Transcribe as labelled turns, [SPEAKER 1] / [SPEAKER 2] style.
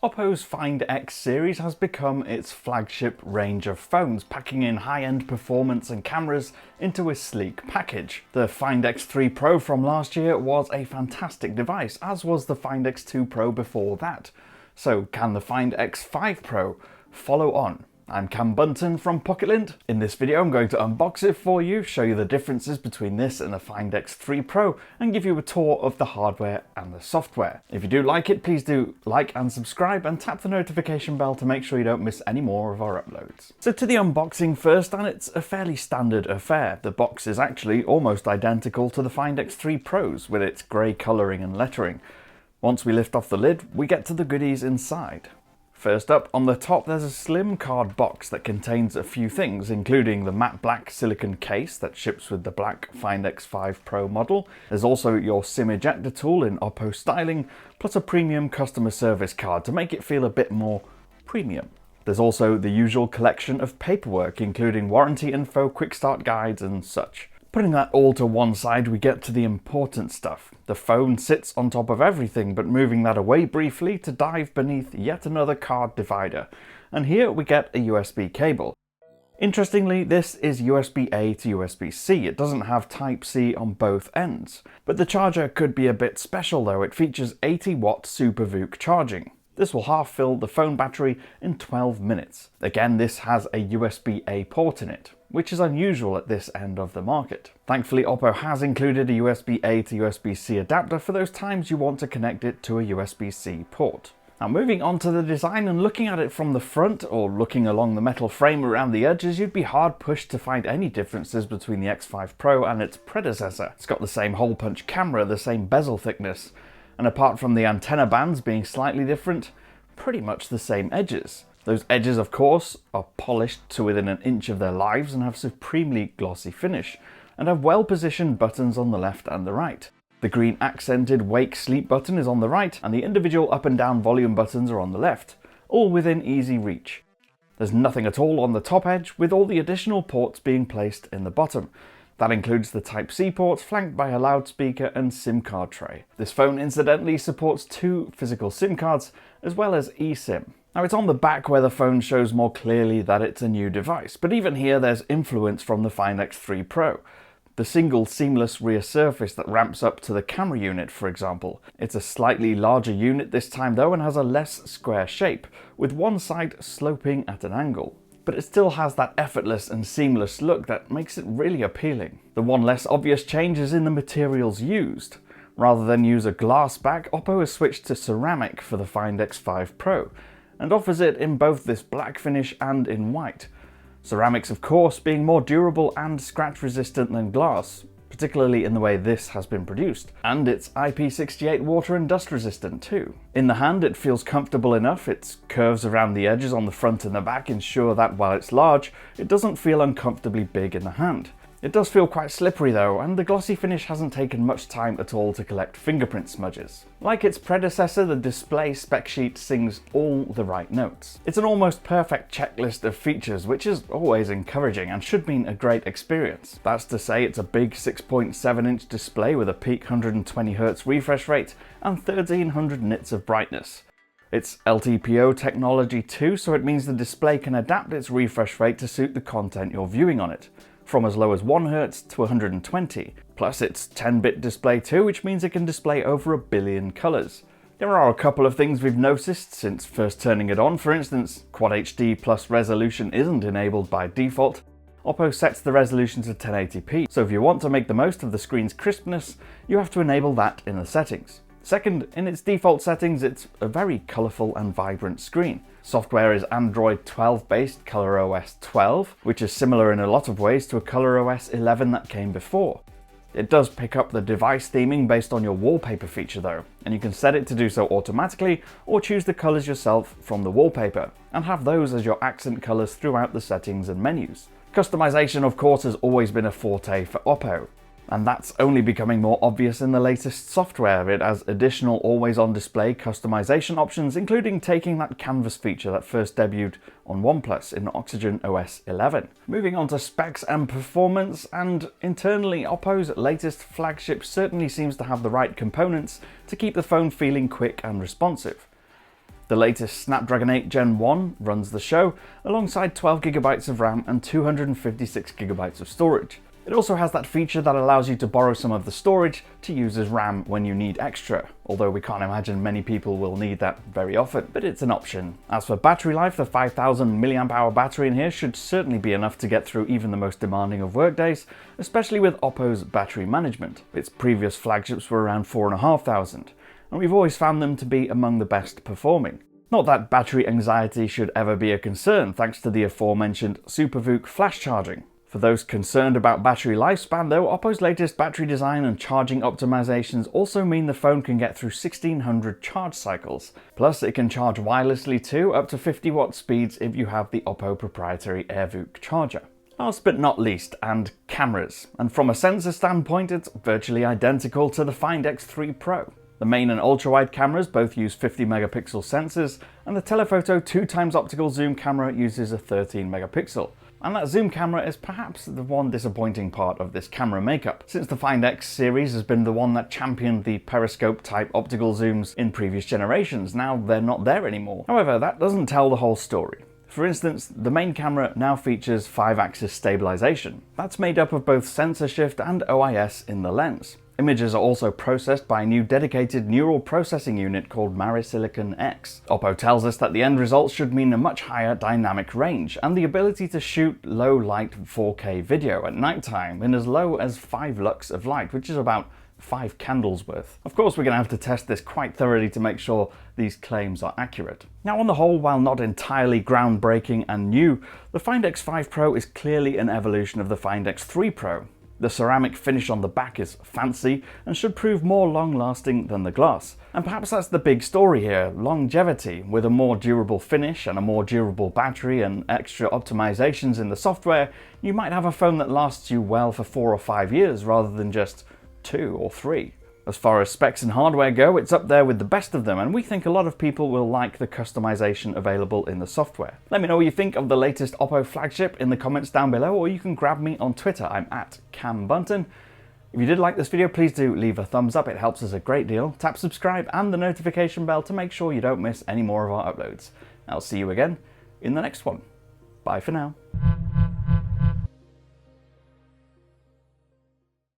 [SPEAKER 1] Oppo's Find X series has become its flagship range of phones, packing in high-end performance and cameras into a sleek package. The Find X3 Pro from last year was a fantastic device, as was the Find X2 Pro before that. So can the Find X5 Pro follow on? I'm Cam Bunton from Pocket-lint. In this video I'm going to unbox it for you, show you the differences between this and the Find X3 Pro, and give you a tour of the hardware and the software. If you do like it, please do like and subscribe and tap the notification bell to make sure you don't miss any more of our uploads. So to the unboxing first, and it's a fairly standard affair. The box is actually almost identical to the Find X3 Pro's with its grey colouring and lettering. Once we lift off the lid, we get to the goodies inside. First up, on the top there's a slim card box that contains a few things, including the matte black silicone case that ships with the black Find X5 Pro model. There's also your SIM ejector tool in Oppo styling, plus a premium customer service card to make it feel a bit more premium. There's also the usual collection of paperwork, including warranty info, quick start guides and such. Putting that all to one side, we get to the important stuff. The phone sits on top of everything, but moving that away briefly to dive beneath yet another card divider. And here we get a USB cable. Interestingly, this is USB-A to USB-C. It doesn't have Type-C on both ends. But the charger could be a bit special though. It features 80-watt Super VOOC charging. This will half fill the phone battery in 12 minutes. Again, this has a USB-A port in it, which is unusual at this end of the market. Thankfully, Oppo has included a USB-A to USB-C adapter for those times you want to connect it to a USB-C port. Now moving on to the design and looking at it from the front or looking along the metal frame around the edges, you'd be hard pushed to find any differences between the X5 Pro and its predecessor. It's got the same hole punch camera, the same bezel thickness, and apart from the antenna bands being slightly different, pretty much the same edges. Those edges, of course, are polished to within an inch of their lives and have supremely glossy finish, and have well-positioned buttons on the left and the right. The green accented wake sleep button is on the right, and the individual up and down volume buttons are on the left, all within easy reach. There's nothing at all on the top edge, with all the additional ports being placed in the bottom. That includes the Type-C port, flanked by a loudspeaker and SIM card tray. This phone incidentally supports 2 physical SIM cards, as well as eSIM. Now it's on the back where the phone shows more clearly that it's a new device, but even here there's influence from the Find X3 Pro. The single seamless rear surface that ramps up to the camera unit, for example. It's a slightly larger unit this time though and has a less square shape, with one side sloping at an angle. But it still has that effortless and seamless look that makes it really appealing. The one less obvious change is in the materials used. Rather than use a glass back, Oppo has switched to ceramic for the Find X5 Pro, and offers it in both this black finish and in white. Ceramics, of course, being more durable and scratch resistant than glass, particularly in the way this has been produced, and it's IP68 water and dust resistant too. In the hand it feels comfortable enough. Its curves around the edges on the front and the back ensure that while it's large, it doesn't feel uncomfortably big in the hand. It does feel quite slippery though, and the glossy finish hasn't taken much time at all to collect fingerprint smudges. Like its predecessor, the display spec sheet sings all the right notes. It's an almost perfect checklist of features, which is always encouraging and should mean a great experience. That's to say, it's a big 6.7-inch display with a peak 120Hz refresh rate and 1300 nits of brightness. It's LTPO technology too, so it means the display can adapt its refresh rate to suit the content you're viewing on it, from as low as 1 Hz to 120. Plus it's 10-bit display too, which means it can display over 1 billion colours. There are a couple of things we've noticed since first turning it on. For instance, Quad HD plus resolution isn't enabled by default. Oppo sets the resolution to 1080p, so if you want to make the most of the screen's crispness, you have to enable that in the settings. Second, in its default settings, it's a very colourful and vibrant screen. Software is Android 12 based ColorOS 12, which is similar in a lot of ways to a ColorOS 11 that came before. It does pick up the device theming based on your wallpaper feature though, and you can set it to do so automatically or choose the colours yourself from the wallpaper, and have those as your accent colours throughout the settings and menus. Customization, of course, has always been a forte for Oppo, and that's only becoming more obvious in the latest software. It has additional always-on display customization options, including taking that canvas feature that first debuted on OnePlus in Oxygen OS 11. Moving on to specs and performance, and internally, Oppo's latest flagship certainly seems to have the right components to keep the phone feeling quick and responsive. The latest Snapdragon 8 Gen 1 runs the show, alongside 12GB of RAM and 256GB of storage. It also has that feature that allows you to borrow some of the storage to use as RAM when you need extra, although we can't imagine many people will need that very often, but it's an option. As for battery life, the 5000 mAh battery in here should certainly be enough to get through even the most demanding of workdays, especially with Oppo's battery management. Its previous flagships were around 4500, and we've always found them to be among the best performing. Not that battery anxiety should ever be a concern, thanks to the aforementioned SuperVOOC flash charging. For those concerned about battery lifespan though, Oppo's latest battery design and charging optimizations also mean the phone can get through 1600 charge cycles. Plus it can charge wirelessly too, up to 50 watt speeds if you have the Oppo proprietary AirVOOC charger. Last but not least, and cameras. And from a sensor standpoint, it's virtually identical to the Find X5 Pro. The main and ultra-wide cameras both use 50 megapixel sensors, and the telephoto 2x optical zoom camera uses a 13 megapixel. And that zoom camera is perhaps the one disappointing part of this camera makeup, since the Find X series has been the one that championed the periscope type optical zooms in previous generations. Now they're not there anymore. However, that doesn't tell the whole story. For instance, the main camera now features 5-axis stabilization. That's made up of both sensor shift and OIS in the lens. Images are also processed by a new dedicated neural processing unit called Marisilicon X. Oppo tells us that the end results should mean a much higher dynamic range and the ability to shoot low light 4K video at nighttime in as low as 5 lux of light, which is about 5 candles worth. Of course, we're going to have to test this quite thoroughly to make sure these claims are accurate. Now, on the whole, while not entirely groundbreaking and new, the Find X5 Pro is clearly an evolution of the Find X3 Pro. The ceramic finish on the back is fancy and should prove more long-lasting than the glass. And perhaps that's the big story here, longevity. With a more durable finish and a more durable battery and extra optimizations in the software, you might have a phone that lasts you well for 4 or 5 years rather than just 2 or 3. As far as specs and hardware go, it's up there with the best of them, and we think a lot of people will like the customization available in the software. Let me know what you think of the latest Oppo flagship in the comments down below, or you can grab me on Twitter. I'm at Cam Bunton. If you did like this video, please do leave a thumbs up. It helps us a great deal. Tap subscribe and the notification bell to make sure you don't miss any more of our uploads. I'll see you again in the next one. Bye for now.